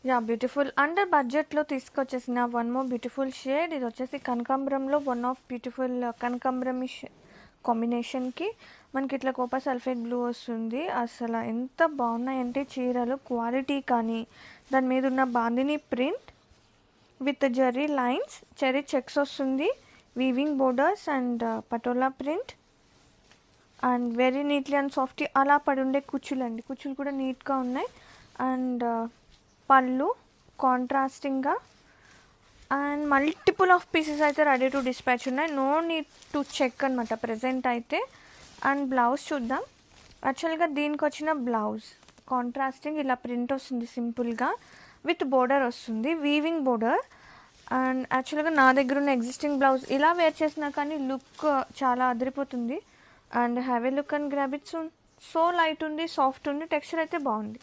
Yeah beautiful under బడ్జెట్లో తీసుకొచ్చేసిన one more beautiful shade. ఇది వచ్చేసి కనకాంబరంలో వన్ ఆఫ్ బ్యూటిఫుల్ కనకాంబరం కాంబినేషన్కి మనకి ఇట్లా కోపర్ సల్ఫేట్ బ్లూ వస్తుంది. అసలు ఎంత బాగున్నాయంటే చీరలు క్వాలిటీ కానీ దాని మీద ఉన్న bandhani print with zari lines, cherry checks వస్తుంది, weaving borders and patola print and very neatly and softy అలా పడి ఉండే కుచ్చులు అండి. కుచ్చులు కూడా నీట్గా ఉన్నాయి. అండ్ పళ్ళు కాంట్రాస్టింగ్గా అండ్ మల్టిపుల్ ఆఫ్ పీసెస్ అయితే రెడీ టు డిస్పాచ్ ఉన్నాయి. నో నీడ్ టు చెక్ అనమాట ప్రజెంట్ అయితే. అండ్ బ్లౌజ్ చూద్దాం. యాక్చువల్గా దీనికి వచ్చిన బ్లౌజ్ కాంట్రాస్టింగ్ ఇలా ప్రింట్ వస్తుంది సింపుల్గా విత్ బోర్డర్ వస్తుంది, వీవింగ్ బోర్డర్. అండ్ యాక్చువల్గా నా దగ్గర ఉన్న ఎగ్జిస్టింగ్ బ్లౌజ్ ఇలా వేర్ చేసినా కానీ లుక్ చాలా అదిరిపోతుంది. And have a look and grab it soon. So light ఉంది, సాఫ్ట్ ఉంది, టెక్స్చర్ అయితే బాగుంది.